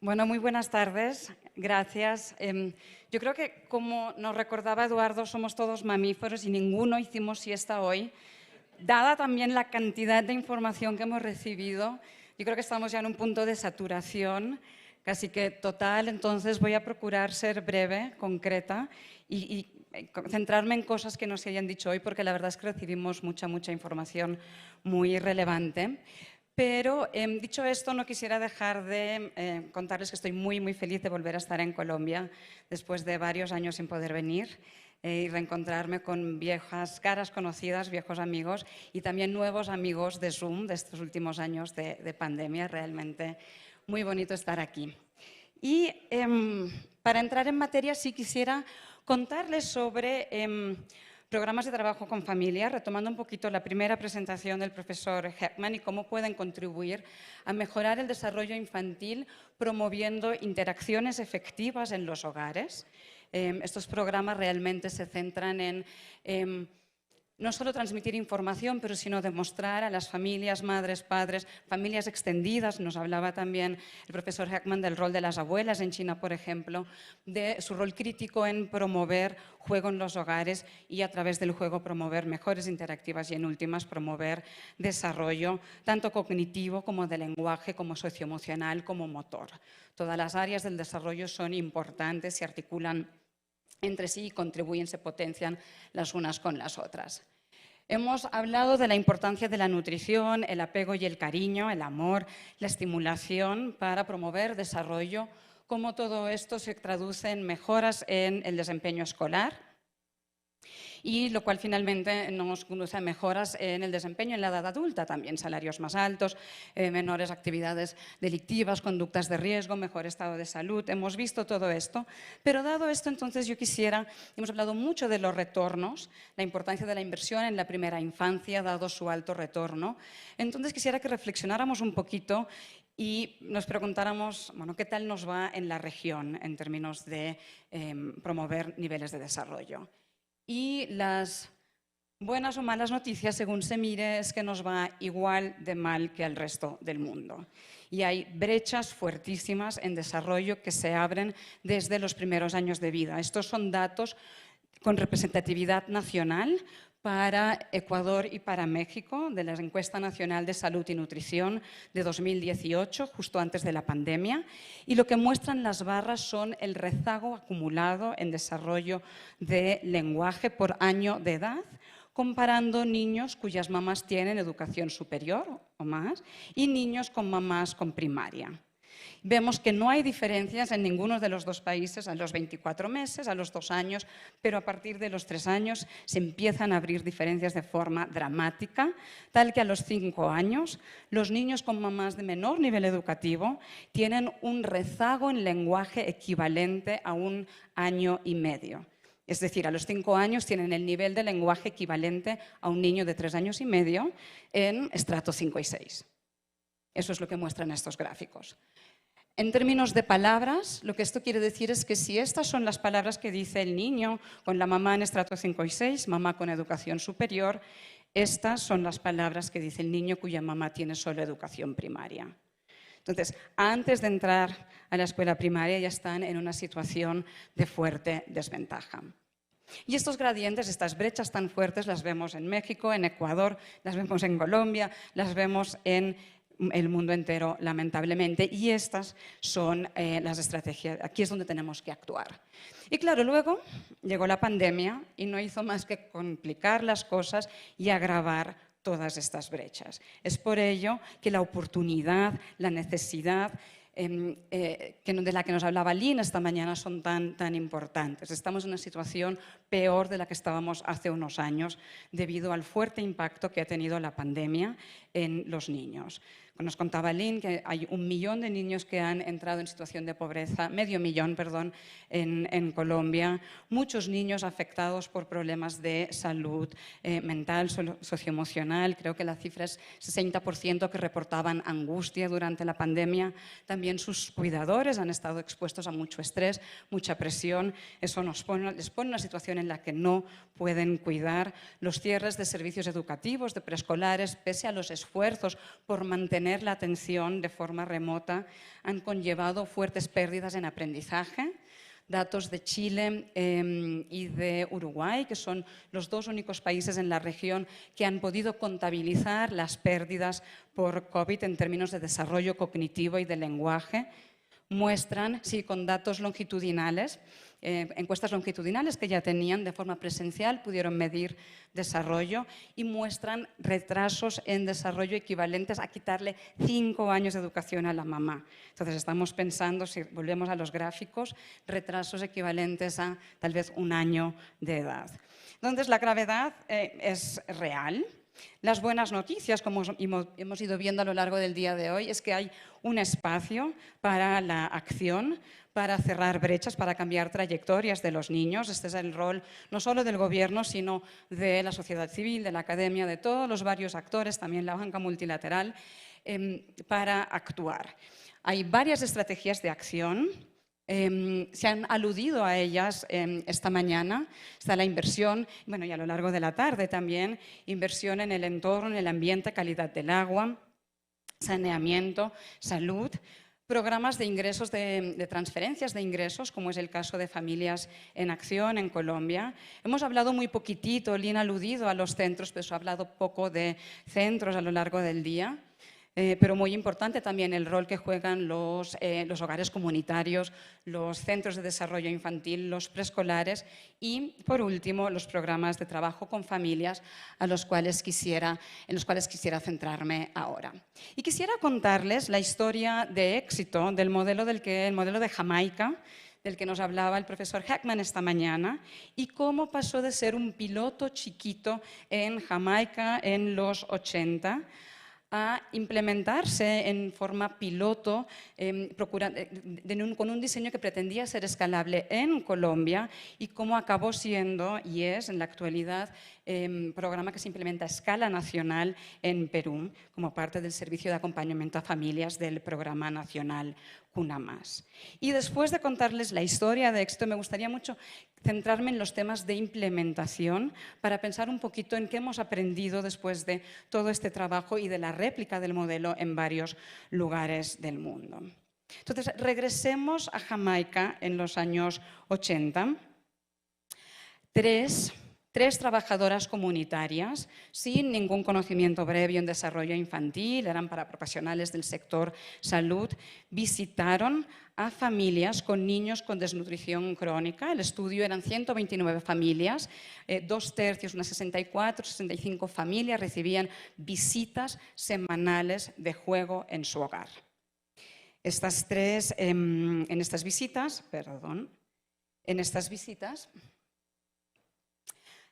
Bueno, muy buenas tardes. Gracias. Yo creo que, como nos recordaba Eduardo, somos todos mamíferos y ninguno hicimos siesta hoy. Dada también la cantidad de información que hemos recibido, yo creo que estamos ya en un punto de saturación casi que total. Entonces voy a procurar ser breve, concreta y centrarme en cosas que no se hayan dicho hoy, porque la verdad es que recibimos mucha información muy relevante. Pero dicho esto, no quisiera dejar de contarles que estoy muy feliz de volver a estar en Colombia después de varios años sin poder venir y reencontrarme con viejas caras conocidas, viejos amigos y también nuevos amigos de Zoom de estos últimos años de pandemia. Realmente muy bonito estar aquí. Y para entrar en materia, sí quisiera contarles sobre programas de trabajo con familias, retomando un poquito la primera presentación del profesor Heckman y cómo pueden contribuir a mejorar el desarrollo infantil promoviendo interacciones efectivas en los hogares. Estos programas realmente se centran en no solo transmitir información, pero sino demostrar a las familias, madres, padres, familias extendidas. Nos hablaba también el profesor Heckman del rol de las abuelas en China, por ejemplo, de su rol crítico en promover juego en los hogares y a través del juego promover mejores interactivas y, en últimas, promover desarrollo tanto cognitivo como de lenguaje, como socioemocional, como motor. Todas las áreas del desarrollo son importantes, se articulan entre sí y contribuyen, se potencian las unas con las otras. Hemos hablado de la importancia de la nutrición, el apego y el cariño, el amor, la estimulación para promover desarrollo, cómo todo esto se traduce en mejoras en el desempeño escolar, y lo cual finalmente nos conduce a mejoras en el desempeño en la edad adulta, también salarios más altos, menores actividades delictivas, conductas de riesgo, mejor estado de salud. Hemos visto todo esto, pero dado esto, entonces yo quisiera, hemos hablado mucho de los retornos, la importancia de la inversión en la primera infancia, dado su alto retorno. Entonces quisiera que reflexionáramos un poquito y nos preguntáramos, bueno, ¿qué tal nos va en la región en términos de promover niveles de desarrollo? Y las buenas o malas noticias, según se mire, es que nos va igual de mal que al resto del mundo. Y hay brechas fuertísimas en desarrollo que se abren desde los primeros años de vida. Estos son datos con representatividad nacional para Ecuador y para México, de la Encuesta Nacional de Salud y Nutrición de 2018, justo antes de la pandemia, y lo que muestran las barras son el rezago acumulado en desarrollo de lenguaje por año de edad, comparando niños cuyas mamás tienen educación superior o más y niños con mamás con primaria. Vemos que no hay diferencias en ninguno de los dos países a los 24 meses, a los 2 años, pero a partir de los 3 años se empiezan a abrir diferencias de forma dramática, tal que a los 5 años los niños con mamás de menor nivel educativo tienen un rezago en lenguaje equivalente a 1 año y medio. Es decir, a los 5 años tienen el nivel de lenguaje equivalente a un niño de 3 años y medio en estrato 5 y 6. Eso es lo que muestran estos gráficos. En términos de palabras, lo que esto quiere decir es que si estas son las palabras que dice el niño con la mamá en estrato 5 y 6, mamá con educación superior, estas son las palabras que dice el niño cuya mamá tiene solo educación primaria. Entonces, antes de entrar a la escuela primaria ya están en una situación de fuerte desventaja. Y estos gradientes, estas brechas tan fuertes, las vemos en México, en Ecuador, las vemos en Colombia, las vemos en el mundo entero, lamentablemente, y estas son las estrategias. Aquí es donde tenemos que actuar. Y claro, luego llegó la pandemia y no hizo más que complicar las cosas y agravar todas estas brechas. Es por ello que la oportunidad, la necesidad de la que nos hablaba Lynn esta mañana son tan importantes. Estamos en una situación peor de la que estábamos hace unos años debido al fuerte impacto que ha tenido la pandemia en los niños. Nos contaba Lynn que hay 1 millón de niños que han entrado en situación de pobreza, medio millón, perdón, en Colombia. Muchos niños afectados por problemas de salud mental, socioemocional. Creo que la cifra es 60% que reportaban angustia durante la pandemia. También sus cuidadores han estado expuestos a mucho estrés, mucha presión. Eso les pone en una situación en la que no pueden cuidar. Los cierres de servicios educativos, de preescolares, pese a los esfuerzos por mantener mantener la atención de forma remota han conllevado fuertes pérdidas en aprendizaje. Datos de Chile y de Uruguay, que son los dos únicos países en la región que han podido contabilizar las pérdidas por COVID en términos de desarrollo cognitivo y de lenguaje, muestran, sí, con datos longitudinales, encuestas longitudinales que ya tenían de forma presencial, pudieron medir desarrollo y muestran retrasos en desarrollo equivalentes a quitarle 5 años de educación a la mamá. Entonces estamos pensando, si volvemos a los gráficos, retrasos equivalentes a tal vez 1 año de edad. Entonces la gravedad es real. Las buenas noticias, como hemos ido viendo a lo largo del día de hoy, es que hay un espacio para la acción, para cerrar brechas, para cambiar trayectorias de los niños. Este es el rol no solo del gobierno, sino de la sociedad civil, de la academia, de todos los varios actores, también la banca multilateral, para actuar. Hay varias estrategias de acción. Se han aludido a ellas esta mañana. Está la inversión, bueno, y a lo largo de la tarde también, inversión en el entorno, en el ambiente, calidad del agua, saneamiento, salud, programas de ingresos, de transferencias de ingresos, como es el caso de Familias en Acción en Colombia. Hemos hablado muy poquitito, Lina ha aludido a los centros, pero se ha hablado poco de centros a lo largo del día. Pero muy importante también el rol que juegan los hogares comunitarios, los centros de desarrollo infantil, los preescolares y, por último, los programas de trabajo con familias en los cuales quisiera centrarme ahora. Y quisiera contarles la historia de éxito del modelo el modelo de Jamaica, del que nos hablaba el profesor Heckman esta mañana, y cómo pasó de ser un piloto chiquito en Jamaica en los 80 a implementarse en forma piloto con un diseño que pretendía ser escalable en Colombia y cómo acabó siendo y es en la actualidad programa que se implementa a escala nacional en Perú como parte del servicio de acompañamiento a familias del programa nacional Cuna Más. Y después de contarles la historia de éxito, me gustaría mucho centrarme en los temas de implementación para pensar un poquito en qué hemos aprendido después de todo este trabajo y de la réplica del modelo en varios lugares del mundo. Entonces, regresemos a Jamaica en los años 80. Tres trabajadoras comunitarias sin ningún conocimiento previo en desarrollo infantil, eran para profesionales del sector salud, visitaron a familias con niños con desnutrición crónica. El estudio eran 129 familias, 2/3, unas 64, 65 familias recibían visitas semanales de juego en su hogar. En estas visitas,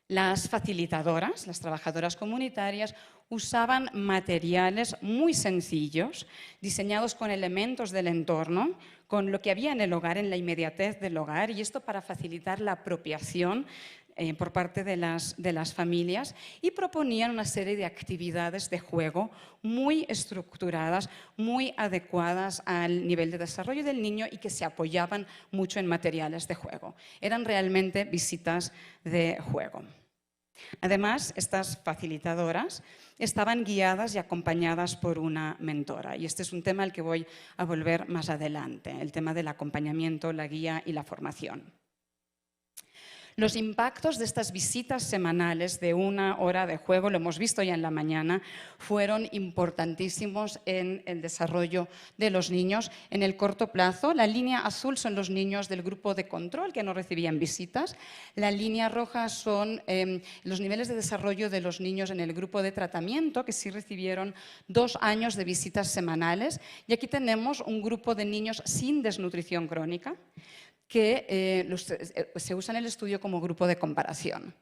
las facilitadoras, las trabajadoras comunitarias, usaban materiales muy sencillos, diseñados con elementos del entorno, con lo que había en el hogar, en la inmediatez del hogar, y esto para facilitar la apropiación por parte de las familias, y proponían una serie de actividades de juego muy estructuradas, muy adecuadas al nivel de desarrollo del niño y que se apoyaban mucho en materiales de juego. Eran realmente visitas de juego. Además, estas facilitadoras estaban guiadas y acompañadas por una mentora, y este es un tema al que voy a volver más adelante, el tema del acompañamiento, la guía y la formación. Los impactos de estas visitas semanales de 1 hora de juego, lo hemos visto ya en la mañana, fueron importantísimos en el desarrollo de los niños. En el corto plazo, la línea azul son los niños del grupo de control que no recibían visitas, la línea roja son los niveles de desarrollo de los niños en el grupo de tratamiento que sí recibieron 2 años de visitas semanales, y aquí tenemos un grupo de niños sin desnutrición crónica que se usa en el estudio como grupo de comparación.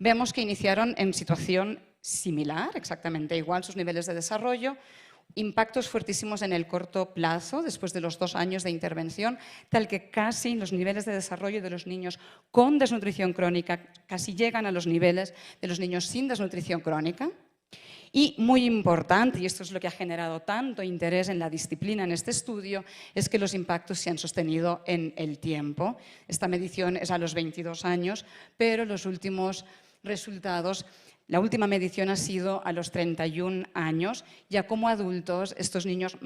Vemos que iniciaron en situación similar, exactamente igual sus niveles de desarrollo, impactos fuertísimos en el corto plazo, después de los 2 años de intervención, tal que casi los niveles de desarrollo de los niños con desnutrición crónica casi llegan a los niveles de los niños sin desnutrición crónica. Y muy importante, y esto es lo que ha generado tanto interés en la disciplina en este estudio, es que los impactos se han sostenido en el tiempo. Esta medición es a los 22 años, pero los últimos resultados La última medición ha sido a los 31 años, ya como adultos estos niños,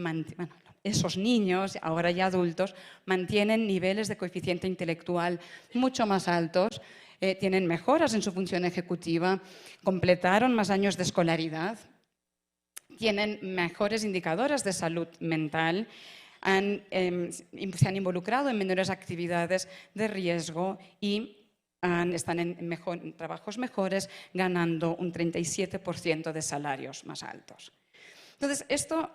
esos niños, ahora ya adultos, mantienen niveles de coeficiente intelectual mucho más altos, tienen mejoras en su función ejecutiva, completaron más años de escolaridad, tienen mejores indicadores de salud mental, se han involucrado en menores actividades de riesgo y están en trabajos mejores, ganando un 37% de salarios más altos. Entonces, esto,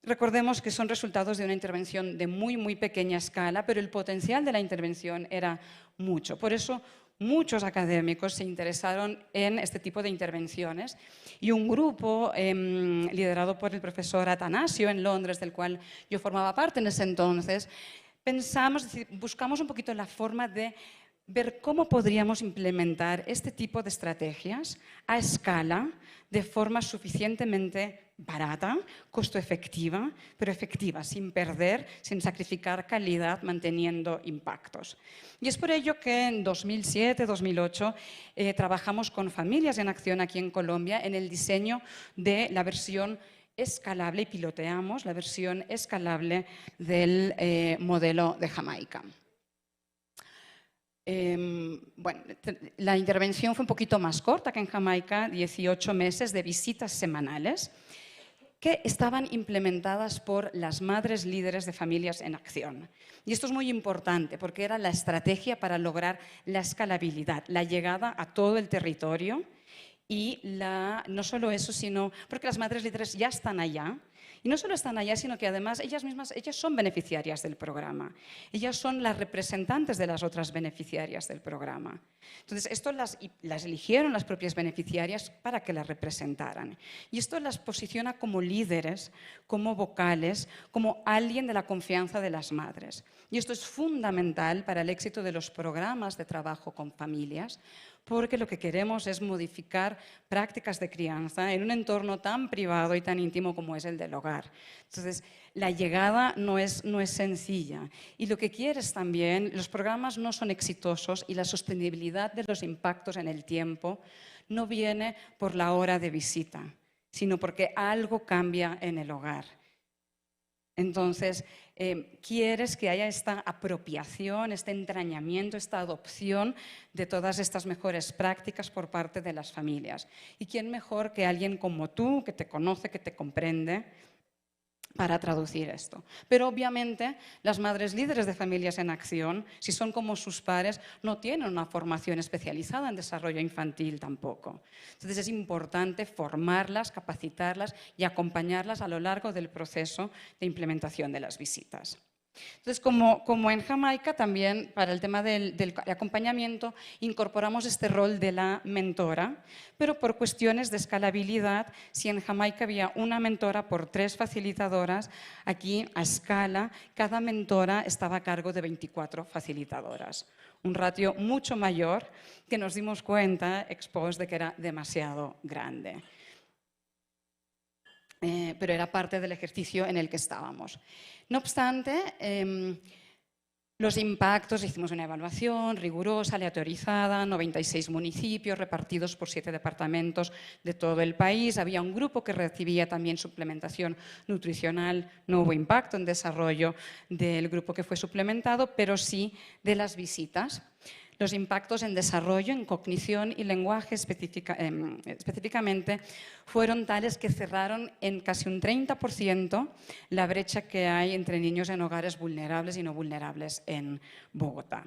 recordemos que son resultados de una intervención de muy, muy pequeña escala, pero el potencial de la intervención era mucho. Por eso, muchos académicos se interesaron en este tipo de intervenciones y un grupo liderado por el profesor Atanasio en Londres, del cual yo formaba parte en ese entonces, buscamos un poquito la forma de ver cómo podríamos implementar este tipo de estrategias a escala de forma suficientemente barata, costo efectiva, pero efectiva, sin perder, sin sacrificar calidad, manteniendo impactos. Y es por ello que en 2007-2008 trabajamos con Familias en Acción aquí en Colombia en el diseño de la versión escalable y piloteamos la versión escalable del modelo de Jamaica. Bueno, la intervención fue un poquito más corta que en Jamaica, 18 meses de visitas semanales que estaban implementadas por las madres líderes de Familias en Acción. Y esto es muy importante porque era la estrategia para lograr la escalabilidad, la llegada a todo el territorio y no solo eso, sino porque las madres líderes ya están allá. Y no solo están allá, sino que además ellas son beneficiarias del programa. Ellas son las representantes de las otras beneficiarias del programa. Entonces, esto las eligieron las propias beneficiarias para que las representaran. Y esto las posiciona como líderes, como vocales, como alguien de la confianza de las madres. Y esto es fundamental para el éxito de los programas de trabajo con familias, porque lo que queremos es modificar prácticas de crianza en un entorno tan privado y tan íntimo como es el del hogar. Entonces, la llegada no es sencilla. Y lo que quieres también, los programas no son exitosos y la sostenibilidad de los impactos en el tiempo no viene por la hora de visita, sino porque algo cambia en el hogar. Entonces, quieres que haya esta apropiación, este entrañamiento, esta adopción de todas estas mejores prácticas por parte de las familias. ¿Y quién mejor que alguien como tú, que te conoce, que te comprende, para traducir esto? Pero obviamente las madres líderes de Familias en Acción, si son como sus pares, no tienen una formación especializada en desarrollo infantil tampoco. Entonces es importante formarlas, capacitarlas y acompañarlas a lo largo del proceso de implementación de las visitas. Entonces, como en Jamaica, también para el tema del acompañamiento incorporamos este rol de la mentora, pero por cuestiones de escalabilidad, si en Jamaica había una mentora por 3 facilitadoras, aquí a escala cada mentora estaba a cargo de 24 facilitadoras. Un ratio mucho mayor que nos dimos cuenta, ex post, de que era demasiado grande. Pero era parte del ejercicio en el que estábamos. No obstante, los impactos, hicimos una evaluación rigurosa, aleatorizada, 96 municipios repartidos por 7 departamentos de todo el país. Había un grupo que recibía también suplementación nutricional. No hubo impacto en desarrollo del grupo que fue suplementado, pero sí de las visitas. Los impactos en desarrollo, en cognición y lenguaje específicamente fueron tales que cerraron en casi un 30% la brecha que hay entre niños en hogares vulnerables y no vulnerables en Bogotá.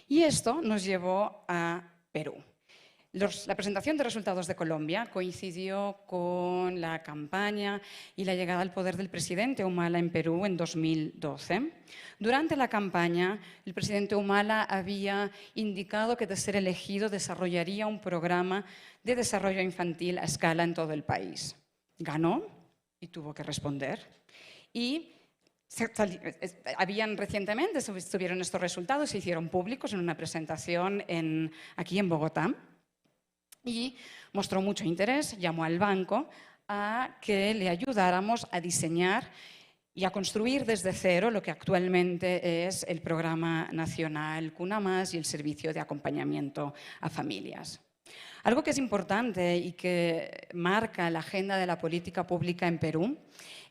Y esto nos llevó a Perú. La presentación de resultados de Colombia coincidió con la campaña y la llegada al poder del presidente Humala en Perú en 2012. Durante la campaña, el presidente Humala había indicado que de ser elegido desarrollaría un programa de desarrollo infantil a escala en todo el país. Ganó y tuvo que responder. Y recientemente estuvieron estos resultados, se hicieron públicos en una presentación aquí en Bogotá. Y mostró mucho interés, llamó al banco a que le ayudáramos a diseñar y a construir desde cero lo que actualmente es el Programa Nacional Cuna Más y el Servicio de Acompañamiento a Familias. Algo que es importante y que marca la agenda de la política pública en Perú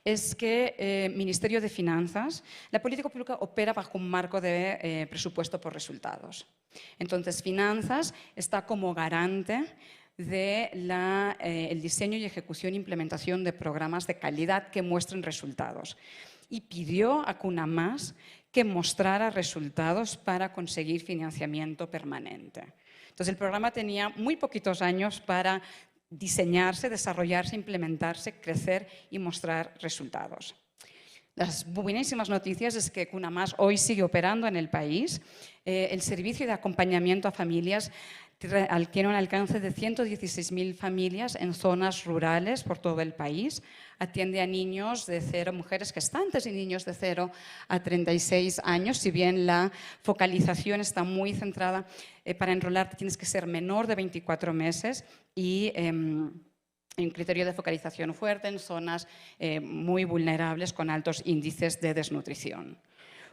es que el Ministerio de Finanzas, la política pública opera bajo un marco de presupuesto por resultados. Entonces, Finanzas está como garante del diseño y ejecución e implementación de programas de calidad que muestren resultados. Y pidió a CUNAMAS que mostrara resultados para conseguir financiamiento permanente. Entonces, el programa tenía muy poquitos años para diseñarse, desarrollarse, implementarse, crecer y mostrar resultados. Las buenísimas noticias es que CUNAMAS hoy sigue operando en el país. El servicio de acompañamiento a familias tiene un alcance de 116.000 familias en zonas rurales por todo el país. Atiende a niños de 0, mujeres gestantes y niños de 0 a 36 años. Si bien la focalización está muy centrada, para enrolarte tienes que ser menor de 24 meses y hay un criterio de focalización fuerte en zonas muy vulnerables con altos índices de desnutrición.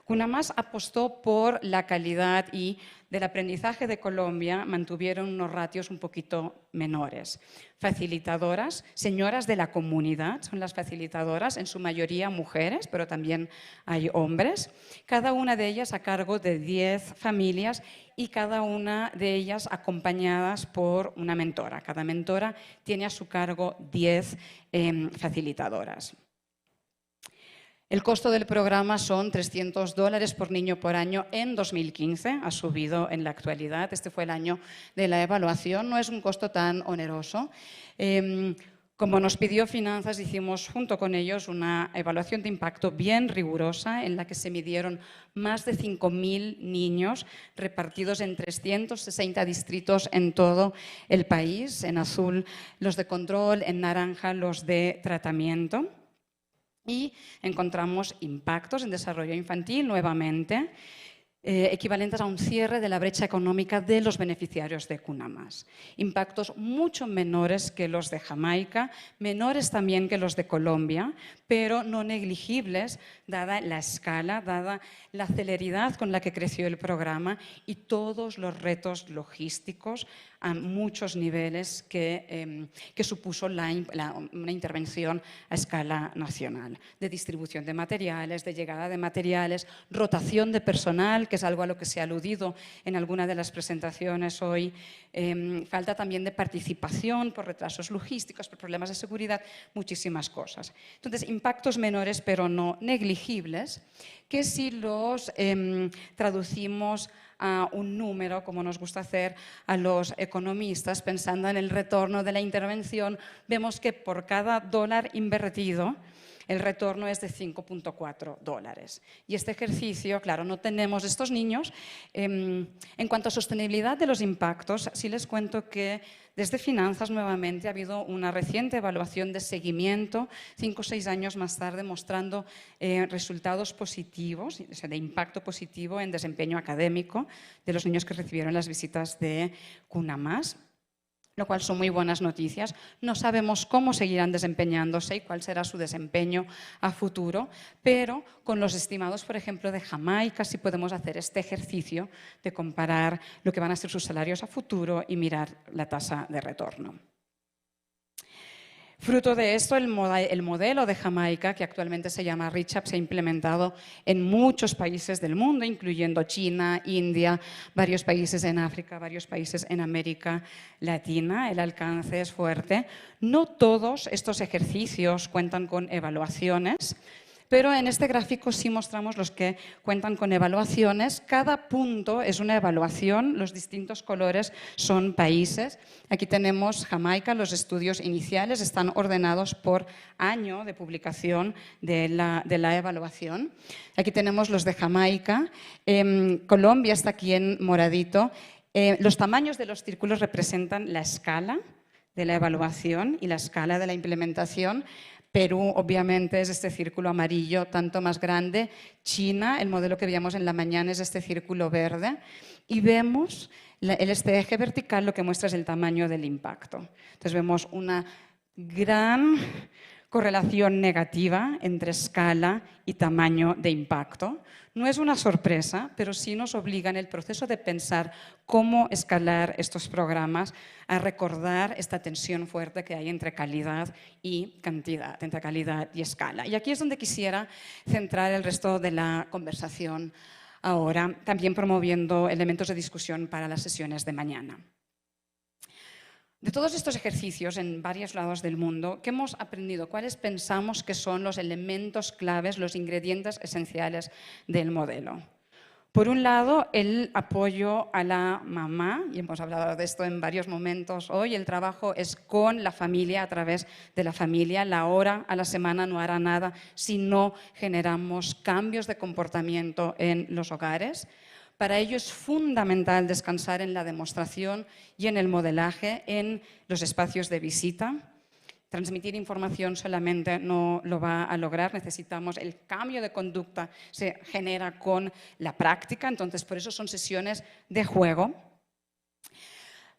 CUNAMAS apostó por la calidad y del aprendizaje de Colombia mantuvieron unos ratios un poquito menores. Facilitadoras, señoras de la comunidad, son las facilitadoras, en su mayoría mujeres, pero también hay hombres. Cada una de ellas a cargo de 10 familias y cada una de ellas acompañadas por una mentora. Cada mentora tiene a su cargo 10 facilitadoras. El costo del programa son $300 por niño por año en 2015, ha subido en la actualidad. Este fue el año de la evaluación, no es un costo tan oneroso. Como nos pidió Finanzas, hicimos junto con ellos una evaluación de impacto bien rigurosa en la que se midieron más de 5.000 niños repartidos en 360 distritos en todo el país, en azul los de control, en naranja los de tratamiento. Y encontramos impactos en desarrollo infantil, nuevamente, equivalentes a un cierre de la brecha económica de los beneficiarios de CUNAMAS. Impactos mucho menores que los de Jamaica, menores también que los de Colombia, pero no negligibles, dada la escala, dada la celeridad con la que creció el programa y todos los retos logísticos a muchos niveles que supuso una intervención a escala nacional, de distribución de materiales, de llegada de materiales, rotación de personal, que es algo a lo que se ha aludido en alguna de las presentaciones hoy, falta también de participación por retrasos logísticos, por problemas de seguridad, muchísimas cosas. Entonces, impactos menores pero no negligibles, que si los traducimos a un número, como nos gusta hacer a los economistas, pensando en el retorno de la intervención, vemos que por cada dólar invertido, el retorno es de $5.4. Y este ejercicio, claro, no tenemos estos niños. En cuanto a sostenibilidad de los impactos, sí les cuento que desde Finanzas nuevamente ha habido una reciente evaluación de seguimiento, 5 o 6 años más tarde, mostrando resultados positivos, o sea, de impacto positivo en desempeño académico de los niños que recibieron las visitas de CUNAMAS, lo cual son muy buenas noticias. No sabemos cómo seguirán desempeñándose y cuál será su desempeño a futuro, pero con los estimados, por ejemplo, de Jamaica, sí podemos hacer este ejercicio de comparar lo que van a ser sus salarios a futuro y mirar la tasa de retorno. Fruto de esto, el modelo de Jamaica, que actualmente se llama REACH-UP, se ha implementado en muchos países del mundo, incluyendo China, India, varios países en África, varios países en América Latina. El alcance es fuerte. No todos estos ejercicios cuentan con evaluaciones, pero en este gráfico sí mostramos los que cuentan con evaluaciones. Cada punto es una evaluación, los distintos colores son países. Aquí tenemos Jamaica, los estudios iniciales están ordenados por año de publicación de la evaluación. Aquí tenemos los de Jamaica. Colombia está aquí en moradito. Los tamaños de los círculos representan la escala de la evaluación y la escala de la implementación. Perú, obviamente, es este círculo amarillo tanto más grande. China, el modelo que veíamos en la mañana, es este círculo verde. Y vemos este eje vertical, lo que muestra es el tamaño del impacto. Entonces vemos una gran correlación negativa entre escala y tamaño de impacto. No es una sorpresa, pero sí nos obliga en el proceso de pensar cómo escalar estos programas a recordar esta tensión fuerte que hay entre calidad y cantidad, entre calidad y escala. Y aquí es donde quisiera centrar el resto de la conversación ahora, también promoviendo elementos de discusión para las sesiones de mañana. De todos estos ejercicios en varios lados del mundo, ¿qué hemos aprendido? ¿Cuáles pensamos que son los elementos claves, los ingredientes esenciales del modelo? Por un lado, el apoyo a la mamá, y hemos hablado de esto en varios momentos hoy, el trabajo es con la familia, a través de la familia. La hora a la semana no hará nada si no generamos cambios de comportamiento en los hogares. Para ello es fundamental descansar en la demostración y en el modelaje, en los espacios de visita. Transmitir información solamente no lo va a lograr, necesitamos el cambio de conducta, se genera con la práctica, entonces por eso son sesiones de juego.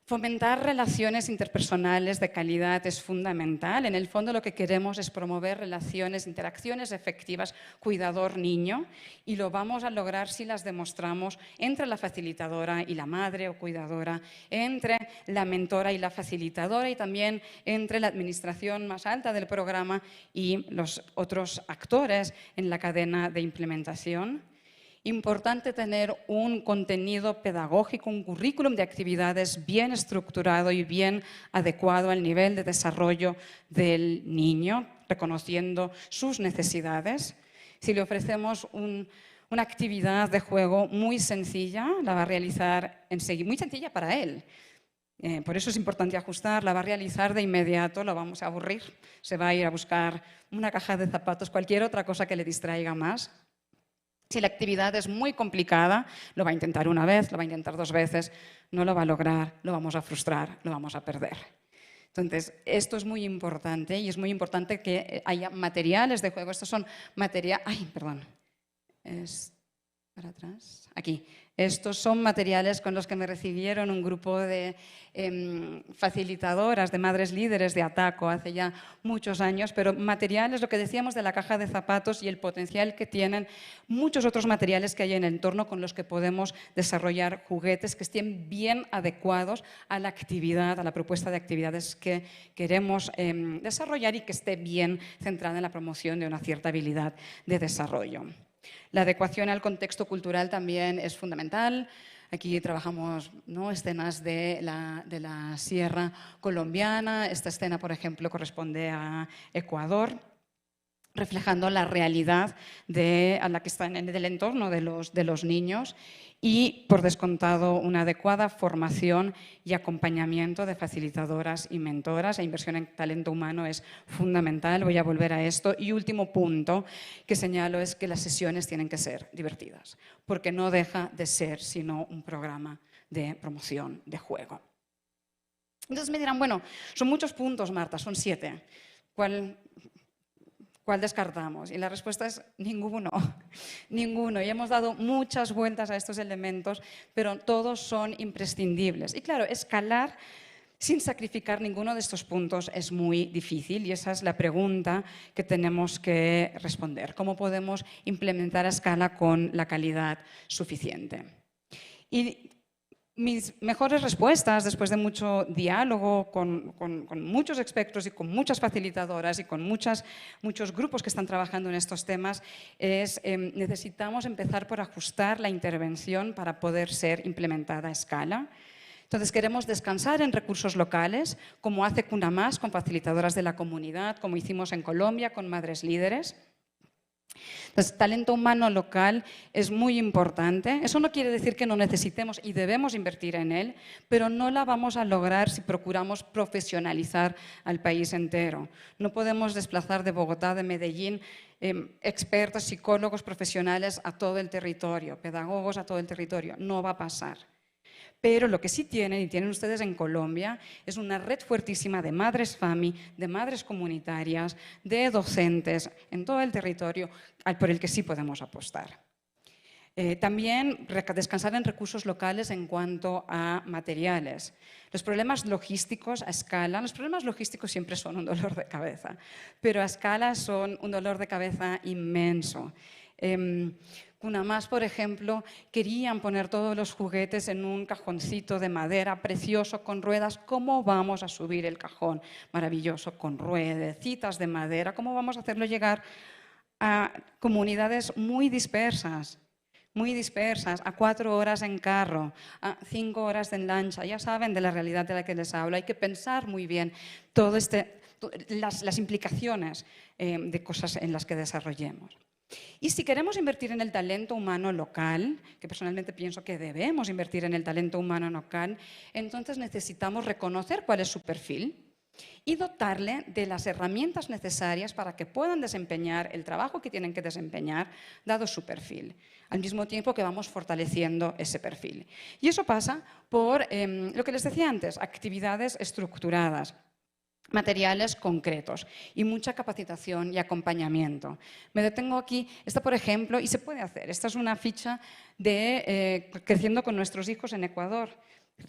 Fomentar relaciones interpersonales de calidad es fundamental. En el fondo lo que queremos es promover relaciones, interacciones efectivas cuidador-niño, y lo vamos a lograr si las demostramos entre la facilitadora y la madre o cuidadora, entre la mentora y la facilitadora, y también entre la administración más alta del programa y los otros actores en la cadena de implementación. Importante tener un contenido pedagógico, un currículum de actividades bien estructurado y bien adecuado al nivel de desarrollo del niño, reconociendo sus necesidades. Si le ofrecemos una actividad de juego muy sencilla, la va a realizar enseguida, muy sencilla para él. Por eso es importante ajustar, la va a realizar de inmediato, lo vamos a aburrir, se va a ir a buscar una caja de zapatos, cualquier otra cosa que le distraiga más. Si la actividad es muy complicada, lo va a intentar una vez, lo va a intentar 2 veces, no lo va a lograr, lo vamos a frustrar, lo vamos a perder. Entonces, esto es muy importante y es muy importante que haya materiales de juego. Estos son materiales... ¡Ay, perdón! Es para atrás. Aquí. Estos son materiales con los que me recibieron un grupo de facilitadoras, de madres líderes de Ataco hace ya muchos años, pero materiales, lo que decíamos de la caja de zapatos y el potencial que tienen muchos otros materiales que hay en el entorno con los que podemos desarrollar juguetes que estén bien adecuados a la actividad, a la propuesta de actividades que queremos desarrollar y que esté bien centrada en la promoción de una cierta habilidad de desarrollo. La adecuación al contexto cultural también es fundamental. Aquí trabajamos, ¿no?, escenas de la sierra colombiana. Esta escena, por ejemplo, corresponde a Ecuador, reflejando la realidad a la que está en el entorno de los niños, y, por descontado, una adecuada formación y acompañamiento de facilitadoras y mentoras. La inversión en talento humano es fundamental, voy a volver a esto. Y último punto que señalo es que las sesiones tienen que ser divertidas, porque no deja de ser sino un programa de promoción de juego. Entonces me dirán, bueno, son muchos puntos, Marta, son 7. ¿Cuál descartamos? Y la respuesta es ninguno, ninguno. Y hemos dado muchas vueltas a estos elementos, pero todos son imprescindibles. Y claro, escalar sin sacrificar ninguno de estos puntos es muy difícil, y esa es la pregunta que tenemos que responder. ¿Cómo podemos implementar a escala con la calidad suficiente? Y mis mejores respuestas, después de mucho diálogo con muchos expertos y con muchas facilitadoras y con muchos grupos que están trabajando en estos temas, es necesitamos empezar por ajustar la intervención para poder ser implementada a escala. Entonces, queremos descansar en recursos locales, como hace CUNAMás con facilitadoras de la comunidad, como hicimos en Colombia con madres líderes. Entonces, talento humano local es muy importante. Eso no quiere decir que no necesitemos y debemos invertir en él, pero no la vamos a lograr si procuramos profesionalizar al país entero. No podemos desplazar de Bogotá, de Medellín, expertos, psicólogos profesionales a todo el territorio, pedagogos a todo el territorio. No va a pasar. Pero lo que sí tienen, y tienen ustedes en Colombia, es una red fuertísima de madres FAMI, de madres comunitarias, de docentes en todo el territorio por el que sí podemos apostar. También descansar en recursos locales en cuanto a materiales. Los problemas logísticos a escala, los problemas logísticos siempre son un dolor de cabeza, pero a escala son un dolor de cabeza inmenso. Una más, por ejemplo, querían poner todos los juguetes en un cajoncito de madera precioso con ruedas. ¿Cómo vamos a subir el cajón maravilloso con ruedecitas de madera? ¿Cómo vamos a hacerlo llegar a comunidades muy dispersas, a 4 horas en carro, a 5 horas en lancha? Ya saben de la realidad de la que les hablo. Hay que pensar muy bien las implicaciones de cosas en las que desarrollemos. Y si queremos invertir en el talento humano local, que personalmente pienso que debemos invertir en el talento humano local, entonces necesitamos reconocer cuál es su perfil y dotarle de las herramientas necesarias para que puedan desempeñar el trabajo que tienen que desempeñar, dado su perfil, al mismo tiempo que vamos fortaleciendo ese perfil. Y eso pasa por lo que les decía antes, actividades estructuradas, materiales concretos y mucha capacitación y acompañamiento. Me detengo aquí. Esta, por ejemplo, y se puede hacer. Esta es una ficha de Creciendo con nuestros hijos en Ecuador.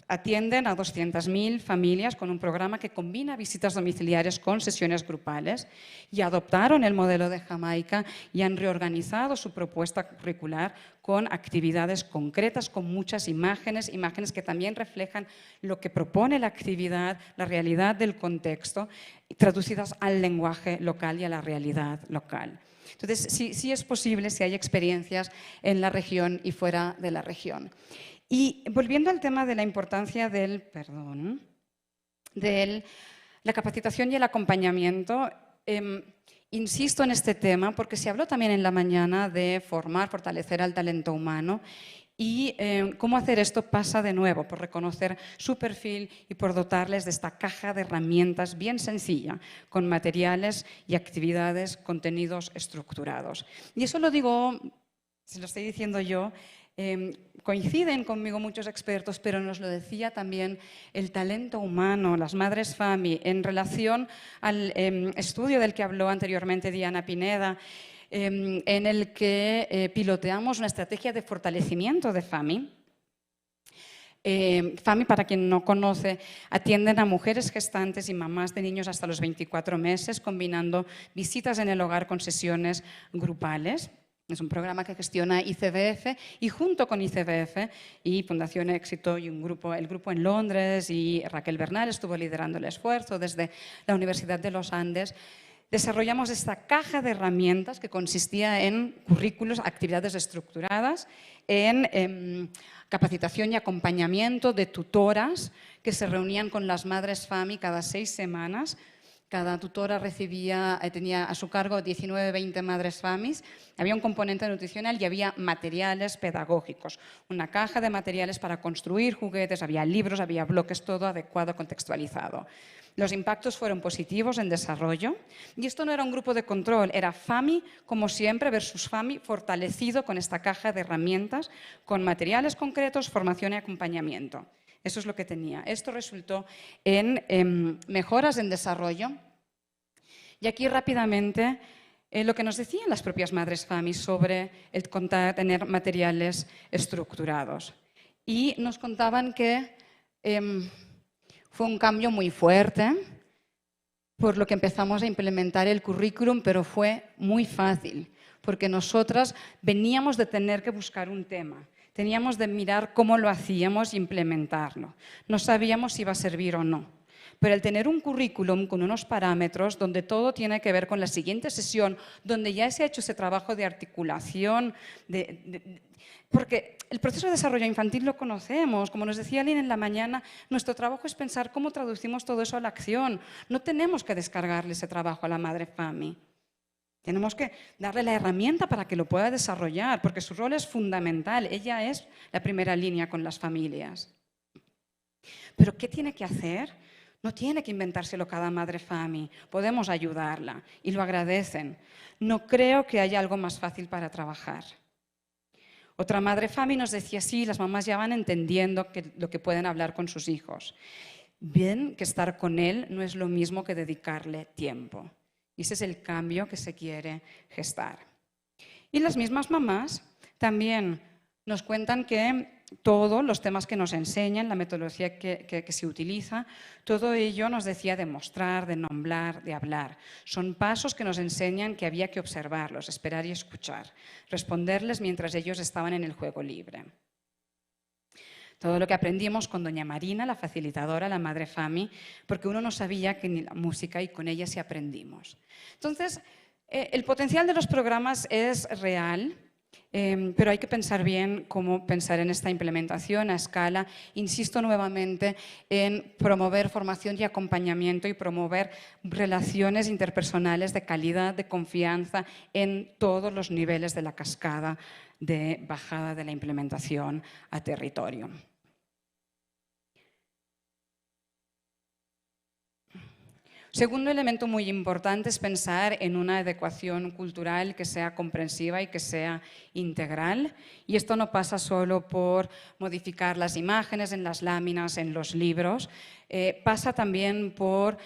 Atienden a 200.000 familias con un programa que combina visitas domiciliares con sesiones grupales y adoptaron el modelo de Jamaica y han reorganizado su propuesta curricular con actividades concretas, con muchas imágenes que también reflejan lo que propone la actividad, la realidad del contexto, traducidas al lenguaje local y a la realidad local. Entonces, sí es posible, si hay experiencias en la región y fuera de la región. Y volviendo al tema de la importancia de la capacitación y el acompañamiento, insisto en este tema porque se habló también en la mañana de fortalecer al talento humano y cómo hacer esto pasa de nuevo por reconocer su perfil y por dotarles de esta caja de herramientas bien sencilla, con materiales y actividades, contenidos estructurados. Y eso lo digo, se lo estoy diciendo yo, coinciden conmigo muchos expertos, pero nos lo decía también el talento humano, las madres FAMI, en relación al estudio del que habló anteriormente Diana Pineda, en el que piloteamos una estrategia de fortalecimiento de FAMI. FAMI, para quien no conoce, atienden a mujeres gestantes y mamás de niños hasta los 24 meses, combinando visitas en el hogar con sesiones grupales. Es un programa que gestiona ICBF y junto con ICBF y Fundación Éxito y el grupo en Londres y Raquel Bernal estuvo liderando el esfuerzo desde la Universidad de los Andes, desarrollamos esta caja de herramientas que consistía en currículos, actividades estructuradas, en capacitación y acompañamiento de tutoras que se reunían con las madres FAMI cada 6 semanas. Cada tutora tenía a su cargo 19-20 madres FAMIs, había un componente nutricional y había materiales pedagógicos, una caja de materiales para construir juguetes, había libros, había bloques, todo adecuado, contextualizado. Los impactos fueron positivos en desarrollo y esto no era un grupo de control, era FAMI, como siempre, versus FAMI fortalecido con esta caja de herramientas, con materiales concretos, formación y acompañamiento. Eso es lo que tenía. Esto resultó en mejoras en desarrollo. Y aquí rápidamente lo que nos decían las propias madres FAMI sobre el tener materiales estructurados. Y nos contaban que fue un cambio muy fuerte, por lo que empezamos a implementar el currículum, pero fue muy fácil, porque nosotras veníamos de tener que buscar un tema. Teníamos de mirar cómo lo hacíamos e implementarlo. No sabíamos si iba a servir o no. Pero el tener un currículum con unos parámetros donde todo tiene que ver con la siguiente sesión, donde ya se ha hecho ese trabajo de articulación, porque el proceso de desarrollo infantil lo conocemos. Como nos decía Aline en la mañana, nuestro trabajo es pensar cómo traducimos todo eso a la acción. No tenemos que descargarle ese trabajo a la madre FAMI. Tenemos que darle la herramienta para que lo pueda desarrollar, porque su rol es fundamental. Ella es la primera línea con las familias. ¿Pero qué tiene que hacer? No tiene que inventárselo cada madre FAMI. Podemos ayudarla y lo agradecen. No creo que haya algo más fácil para trabajar. Otra madre FAMI nos decía, sí, las mamás ya van entendiendo lo que pueden hablar con sus hijos. Bien, que estar con él no es lo mismo que dedicarle tiempo. Y ese es el cambio que se quiere gestar. Y las mismas mamás también nos cuentan que todos los temas que nos enseñan, la metodología que se utiliza, todo ello nos decía de mostrar, de nombrar, de hablar. Son pasos que nos enseñan que había que observarlos, esperar y escuchar, responderles mientras ellos estaban en el juego libre. Todo lo que aprendimos con doña Marina, la facilitadora, la madre Fami, porque uno no sabía que ni la música y con ella sí aprendimos. Entonces, el potencial de los programas es real, pero hay que pensar bien cómo pensar en esta implementación a escala. Insisto nuevamente en promover formación y acompañamiento y promover relaciones interpersonales de calidad, de confianza en todos los niveles de la cascada de bajada de la implementación a territorio. Segundo elemento muy importante es pensar en una adecuación cultural que sea comprensiva y que sea integral. Y esto no pasa solo por modificar las imágenes en las láminas, en los libros, pasa también por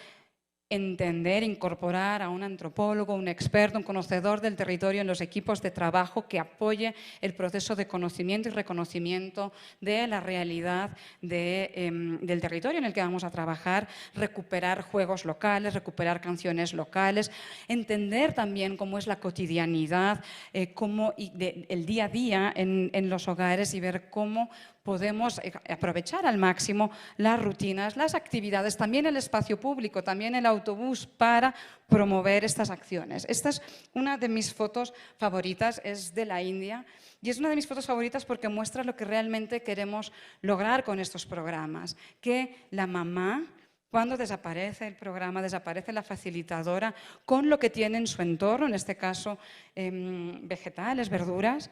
entender, incorporar a un antropólogo, un experto, un conocedor del territorio en los equipos de trabajo que apoye el proceso de conocimiento y reconocimiento de la realidad del territorio en el que vamos a trabajar, recuperar juegos locales, recuperar canciones locales, entender también cómo es la cotidianidad, el día a día en los hogares y ver cómo podemos aprovechar al máximo las rutinas, las actividades, también el espacio público, también el autobús para promover estas acciones. Esta es una de mis fotos favoritas, es de la India y es una de mis fotos favoritas porque muestra lo que realmente queremos lograr con estos programas, que la mamá, cuando desaparece el programa, desaparece la facilitadora, con lo que tiene en su entorno, en este caso vegetales, verduras,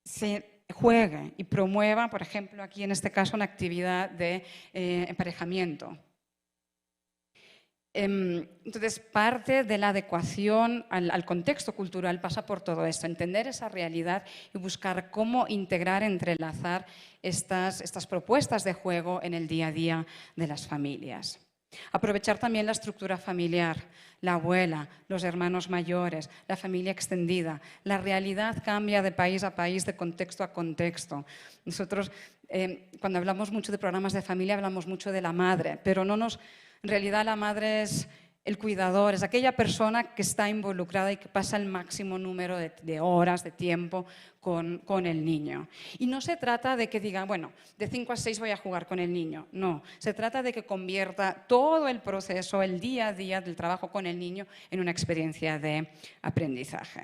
se juegue y promueva, por ejemplo, aquí en este caso, una actividad de emparejamiento. Entonces, parte de la adecuación al contexto cultural pasa por todo esto, entender esa realidad y buscar cómo integrar, entrelazar estas propuestas de juego en el día a día de las familias. Aprovechar también la estructura familiar, la abuela, los hermanos mayores, la familia extendida. La realidad cambia de país a país, de contexto a contexto. Nosotros, cuando hablamos mucho de programas de familia, hablamos mucho de la madre, pero en realidad la madre es el cuidador, es aquella persona que está involucrada y que pasa el máximo número de horas, de tiempo con el niño. Y no se trata de que diga, bueno, de 5 a 6 voy a jugar con el niño. No, se trata de que convierta todo el proceso, el día a día del trabajo con el niño en una experiencia de aprendizaje.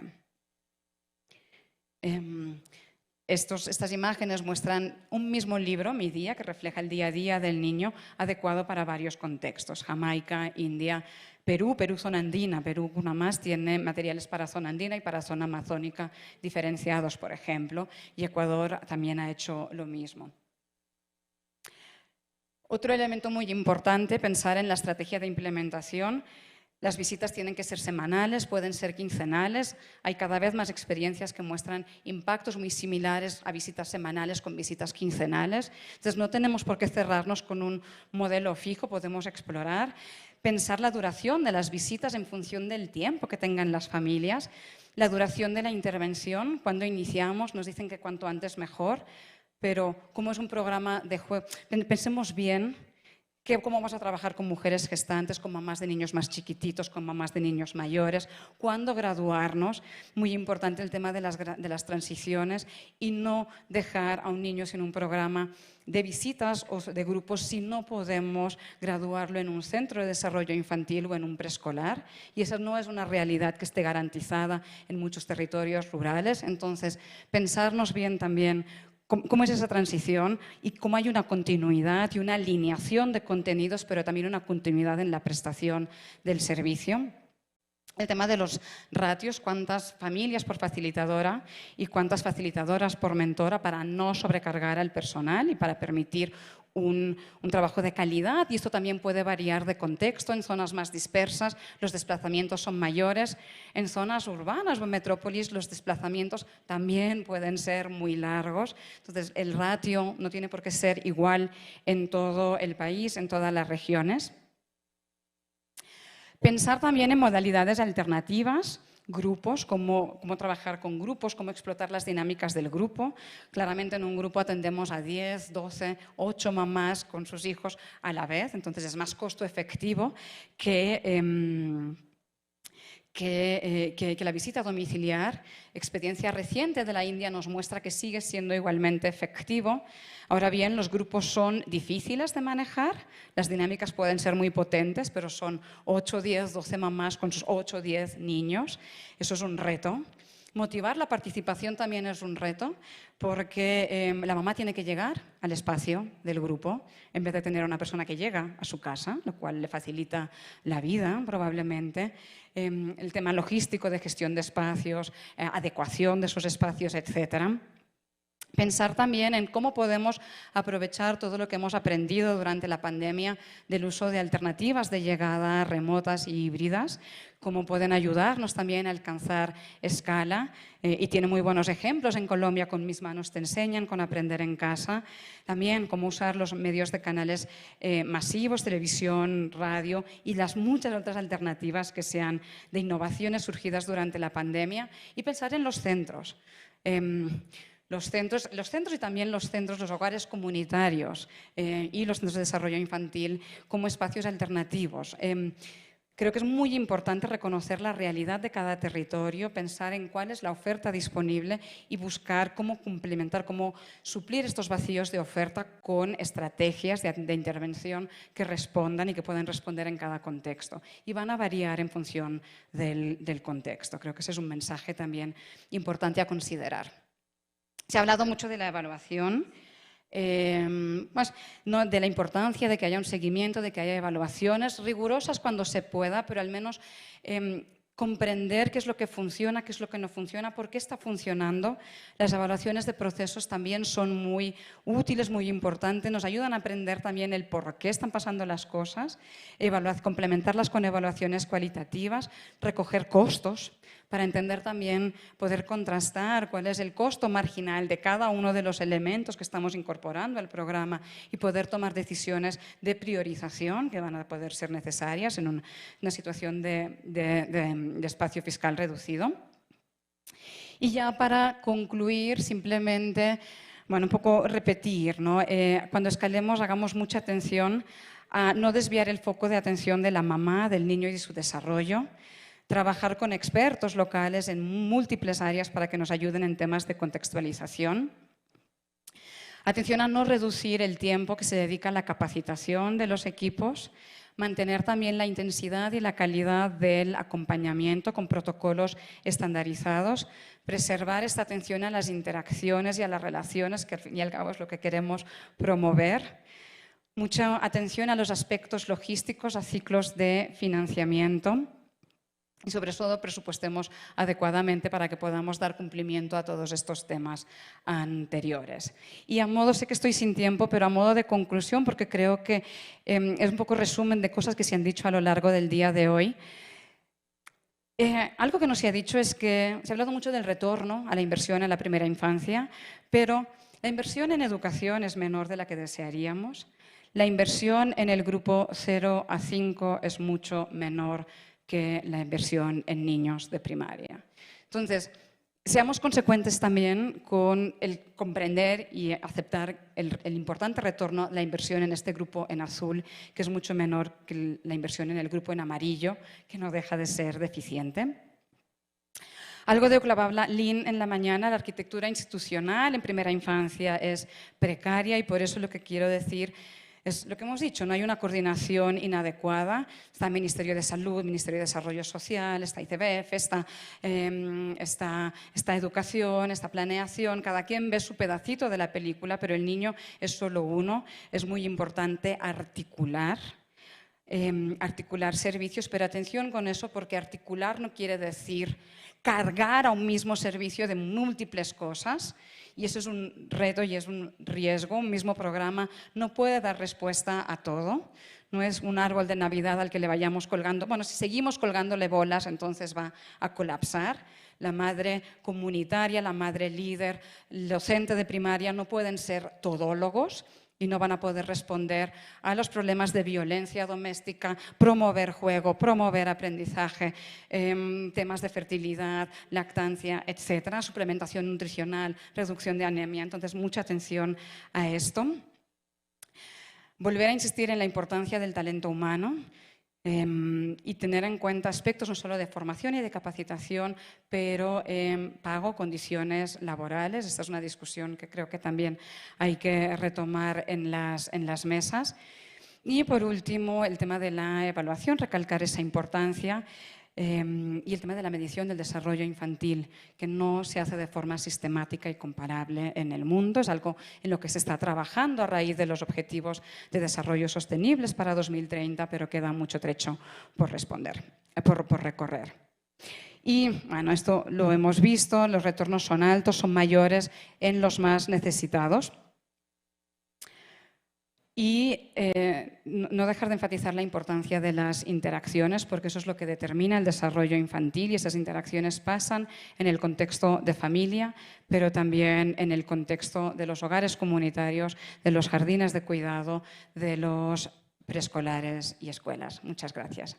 Estas imágenes muestran un mismo libro, Mi Día, que refleja el día a día del niño, adecuado para varios contextos. Jamaica, India, Perú, zona andina. Perú, una más, tiene materiales para zona andina y para zona amazónica diferenciados, por ejemplo. Y Ecuador también ha hecho lo mismo. Otro elemento muy importante, pensar en la estrategia de implementación. Las visitas tienen que ser semanales, pueden ser quincenales. Hay cada vez más experiencias que muestran impactos muy similares a visitas semanales con visitas quincenales. Entonces, no tenemos por qué cerrarnos con un modelo fijo, podemos explorar. Pensar la duración de las visitas en función del tiempo que tengan las familias. La duración de la intervención, cuando iniciamos, nos dicen que cuanto antes mejor, pero como es un programa de juego, pensemos bien cómo vamos a trabajar con mujeres gestantes, con mamás de niños más chiquititos, con mamás de niños mayores, cuándo graduarnos. Muy importante el tema de las transiciones y no dejar a un niño sin un programa de visitas o de grupos si no podemos graduarlo en un centro de desarrollo infantil o en un preescolar. Y esa no es una realidad que esté garantizada en muchos territorios rurales. Entonces, pensarnos bien también cómo es esa transición y cómo hay una continuidad y una alineación de contenidos, pero también una continuidad en la prestación del servicio. El tema de los ratios, cuántas familias por facilitadora y cuántas facilitadoras por mentora para no sobrecargar al personal y para permitir un trabajo de calidad. Y esto también puede variar de contexto. En zonas más dispersas los desplazamientos son mayores. En zonas urbanas o en metrópolis los desplazamientos también pueden ser muy largos. Entonces, el ratio no tiene por qué ser igual en todo el país, en todas las regiones. Pensar también en modalidades alternativas grupos, cómo trabajar con grupos, cómo explotar las dinámicas del grupo. Claramente en un grupo atendemos a 10, 12, 8 mamás con sus hijos a la vez, entonces es más costo efectivo que la visita domiciliar. Experiencia reciente de la India nos muestra que sigue siendo igualmente efectivo. Ahora bien, los grupos son difíciles de manejar, las dinámicas pueden ser muy potentes, pero son 8, 10, 12 mamás con sus 8, 10 niños. Eso es un reto. Motivar la participación también es un reto, porque la mamá tiene que llegar al espacio del grupo en vez de tener a una persona que llega a su casa, lo cual le facilita la vida probablemente. El tema logístico de gestión de espacios, adecuación de esos espacios, etcétera. Pensar también en cómo podemos aprovechar todo lo que hemos aprendido durante la pandemia del uso de alternativas de llegada remotas y híbridas, cómo pueden ayudarnos también a alcanzar escala. Y tiene muy buenos ejemplos en Colombia con Mis Manos Te Enseñan, con Aprender en Casa. También cómo usar los medios de canales masivos, televisión, radio y las muchas otras alternativas que sean de innovaciones surgidas durante la pandemia. Y pensar en los centros. Los centros y también los hogares comunitarios y los centros de desarrollo infantil como espacios alternativos. Creo que es muy importante reconocer la realidad de cada territorio, pensar en cuál es la oferta disponible y buscar cómo complementar, cómo suplir estos vacíos de oferta con estrategias de intervención que respondan y que puedan responder en cada contexto. Y van a variar en función del contexto. Creo que ese es un mensaje también importante a considerar. Se ha hablado mucho de la evaluación, no, de la importancia de que haya un seguimiento, de que haya evaluaciones rigurosas cuando se pueda, pero al menos comprender qué es lo que funciona, qué es lo que no funciona, por qué está funcionando. Las evaluaciones de procesos también son muy útiles, muy importantes, nos ayudan a aprender también el por qué están pasando las cosas, complementarlas con evaluaciones cualitativas, recoger costos, para entender también, poder contrastar cuál es el costo marginal de cada uno de los elementos que estamos incorporando al programa y poder tomar decisiones de priorización que van a poder ser necesarias en una situación de espacio fiscal reducido. Y ya para concluir, simplemente, un poco repetir, ¿no? Cuando escalemos, hagamos mucha atención a no desviar el foco de atención de la mamá, del niño y de su desarrollo. Trabajar con expertos locales en múltiples áreas para que nos ayuden en temas de contextualización. Atención a no reducir el tiempo que se dedica a la capacitación de los equipos. Mantener también la intensidad y la calidad del acompañamiento con protocolos estandarizados. Preservar esta atención a las interacciones y a las relaciones, que al fin y al cabo es lo que queremos promover. Mucha atención a los aspectos logísticos, a ciclos de financiamiento. Y sobre todo presupuestemos adecuadamente para que podamos dar cumplimiento a todos estos temas anteriores. Y a modo, sé que estoy sin tiempo, pero a modo de conclusión, porque creo que es un poco resumen de cosas que se han dicho a lo largo del día de hoy. Algo que no se ha dicho es que se ha hablado mucho del retorno a la inversión en la primera infancia, pero la inversión en educación es menor de la que desearíamos. La inversión en el grupo 0 a 5 es mucho menor que la inversión en niños de primaria. Entonces, seamos consecuentes también con el comprender y aceptar el importante retorno, la inversión en este grupo en azul, que es mucho menor que la inversión en el grupo en amarillo, que no deja de ser deficiente. Algo de lo que hablaba Lynn en la mañana, la arquitectura institucional en primera infancia es precaria y por eso lo que quiero decir es lo que hemos dicho, no hay una coordinación inadecuada. Está el Ministerio de Salud, el Ministerio de Desarrollo Social, está ICBF, está Educación, está Planeación. Cada quien ve su pedacito de la película, pero el niño es solo uno. Es muy importante articular servicios, pero atención con eso, porque articular no quiere decir cargar a un mismo servicio de múltiples cosas. Y eso es un reto y es un riesgo. Un mismo programa no puede dar respuesta a todo. No es un árbol de Navidad al que le vayamos colgando. Bueno, si seguimos colgándole bolas, entonces va a colapsar. La madre comunitaria, la madre líder, el docente de primaria no pueden ser todólogos. y no van a poder responder a los problemas de violencia doméstica, promover juego, promover aprendizaje, temas de fertilidad, lactancia, etcétera, suplementación nutricional, reducción de anemia. Entonces, mucha atención a esto. Volver a insistir en la importancia del talento humano y tener en cuenta aspectos no solo de formación y de capacitación, pero pago, condiciones laborales. Esta es una discusión que creo que también hay que retomar en las mesas. Y por último, el tema de la evaluación, recalcar esa importancia. Y el tema de la medición del desarrollo infantil, que no se hace de forma sistemática y comparable en el mundo. Es algo en lo que se está trabajando a raíz de los objetivos de desarrollo sostenibles para 2030, pero queda mucho trecho por recorrer. Y bueno, esto lo hemos visto, los retornos son altos, son mayores en los más necesitados. Y no dejar de enfatizar la importancia de las interacciones, porque eso es lo que determina el desarrollo infantil, y esas interacciones pasan en el contexto de familia, pero también en el contexto de los hogares comunitarios, de los jardines de cuidado, de los preescolares y escuelas. Muchas gracias.